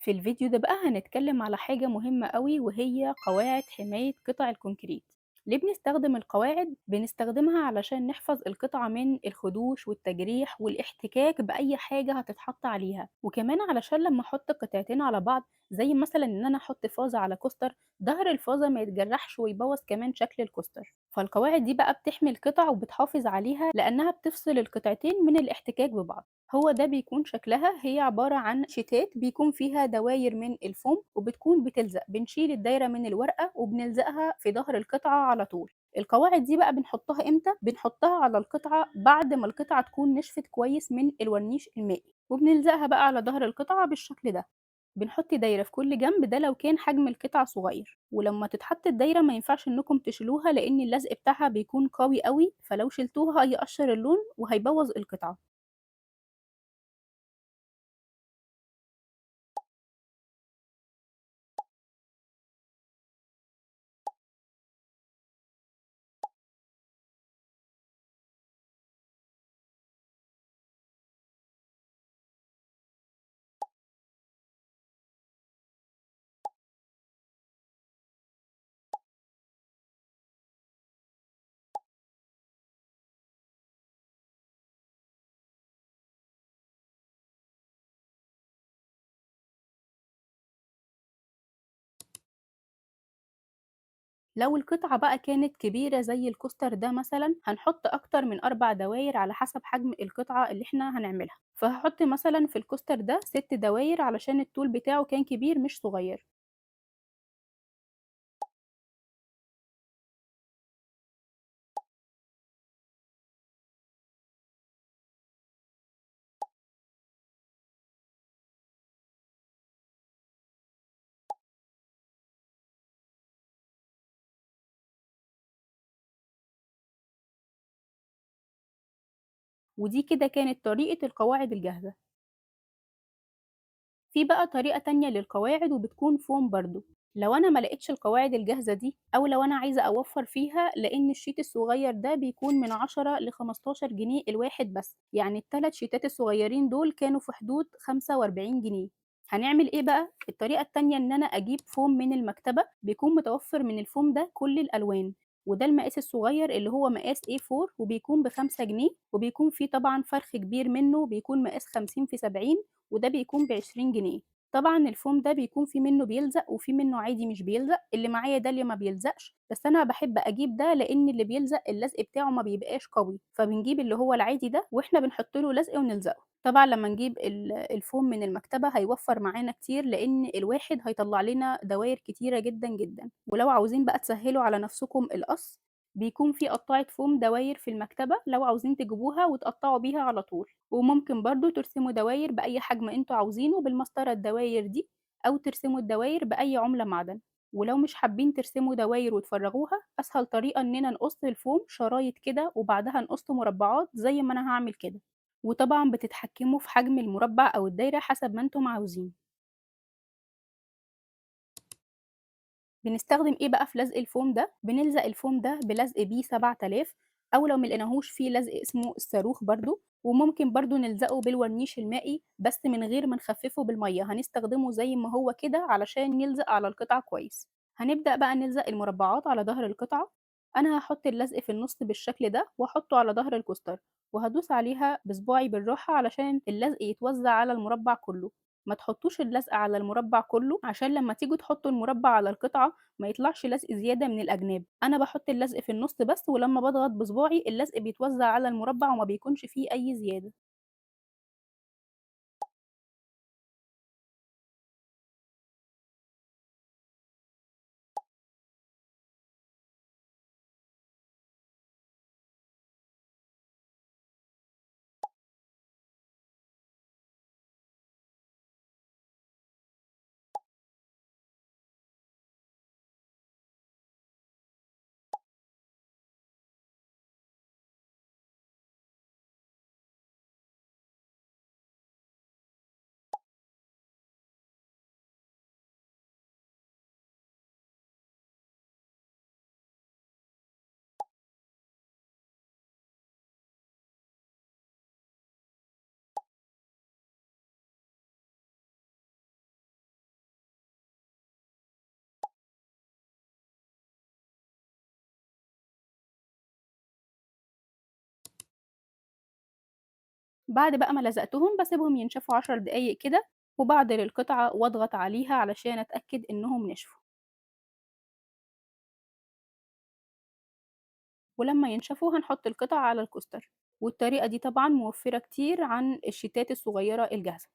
في الفيديو ده بقى هنتكلم على حاجة مهمة قوي وهي قواعد حماية قطع الكونكريت. ليه بنستخدم القواعد؟ بنستخدمها علشان نحفظ القطعة من الخدوش والتجريح والاحتكاك بأي حاجة هتتحط عليها، وكمان علشان لما احط قطعتين على بعض زي مثلا ان انا احط فازة على كوستر، ظهر الفازة ما يتجرحش ويبوظ كمان شكل الكوستر. فالقواعد دي بقى بتحمي القطع وبتحافظ عليها لأنها بتفصل القطعتين من الاحتكاك ببعض. هو ده بيكون شكلها، هي عبارة عن شيتات بيكون فيها دواير من الفوم وبتكون بتلزق، بنشيل الدايرة من الورقة وبنلزقها في ظهر القطعة على طول. القواعد دي بقى بنحطها امتى؟ بنحطها على القطعة بعد ما القطعة تكون نشفت كويس من الورنيش المائي، وبنلزقها بقى على ظهر القطعة بالشكل ده. بنحط دايرة في كل جنب، ده لو كان حجم القطعة صغير، ولما تتحط الدايرة ما ينفعش انكم تشيلوها لان اللزق بتاعها بيكون قوي قوي، فلو شلتوها هيقشر اللون وهيبوظ القطعة. لو القطعة بقى كانت كبيرة زي الكوستر ده مثلًا، هنحط أكتر من 4 دواير على حسب حجم القطعة اللي إحنا هنعملها، فهاحط مثلًا في الكوستر ده 6 دواير علشان الطول بتاعه كان كبير مش صغير. ودي كده كانت طريقة القواعد الجاهزة. في بقى طريقة تانية للقواعد وبتكون فوم برضه. لو أنا ما لقيتش القواعد الجاهزة دي، أو لو أنا عايزة أوفّر فيها، لإن الشيت الصغير ده بيكون من 10 ل15 جنيه الواحد بس، يعني ال3 شيتات الصغيرين دول كانوا في حدود 45 جنيه. هنعمل إيه بقى؟ الطريقة التانية إن أنا أجيب فوم من المكتبة، بيكون متوفّر من الفوم ده كل الألوان، وده المقاس الصغير اللي هو مقاس A4 وبيكون ب5 جنيه، وبيكون في طبعًا فرخ كبير منه بيكون مقاس 50 في 70 وده بيكون ب20 جنيه. طبعًا الفوم ده بيكون في منّه بيلزق وفي منّه عادي مش بيلزق، اللي معايا ده اللي ما بيلزقش، بس أنا باحب أجيب ده لإن اللي بيلزق اللزق بتاعه ما بيبقاش قوي، فبنجيب اللي هو العادي ده وإحنا بنحط له لزق ونلزقه. طبعًا لمّا نجيب الفوم من المكتبة هيوفّر معانا كتير، لإن الواحد هيطلّع لنا دواير كتيرة جدًا، جدًا. ولو عاوزين بقى تسهّلوا على نفسكم القص، بيكون في قطّاعة فوم دواير في المكتبة لو عاوزين تجيبوها وتقطّعوا بيها على طول. وممكن برضه ترسموا دواير بأي حجم أنتم عاوزينه بالمسطرة الدواير دي، أو ترسموا الدواير بأي عملة معدن. ولو مش حابين ترسموا دواير وتفرغوها، أسهل طريقة إننا نقص الفوم شرايط كده وبعدها نقصه مربعات زي ما أنا هاعمل كده. وطبعًا بتتحكموا في حجم المربع أو الدايرة حسب ما أنتم عاوزين. بنستخدم إيه بقى في لزق الفوم ده؟ بنلزق الفوم ده بلزق B7000، أو لو ما لقيناهوش في لزق اسمه الصاروخ برضه، وممكن برضه نلزقه بالورنيش المائي بس من غير ما نخففه بالمَيّة، هنستخدمه زي ما هو كده علشان يلزق على القطعة كويس. هنبدأ بقى نلزق المربعات على ضهر القطعة. أنا هاحط اللزق في النُص بالشكل ده وأحطه على ضهر الكوستر، وهادوس عليها بصباعي بالراحة علشان اللزق يتوزع على المربع كله. ما تحطوش اللزق على المربع كله عشان لمّا تيجوا تحطوا المربع على القطعة ما يطلعش لزق زيادة من الأجناب. أنا باحط اللزق في النُص بس، ولمّا باضغط بصباعي اللزق بيتوزع على المربع وما بيكونش فيه أي زيادة. بعد بقى ما لزقتهم باسيبهم ينشفوا 10 دقايق كده، وباعدل القطعة واضغط عليها علشان أتأكد إنهم نشفوا، ولمّا ينشفوا هنحط القطع على الكوستر، والطريقة دي طبعًا موفّرة كتير عن الشيتات الصغيرة الجاهزة.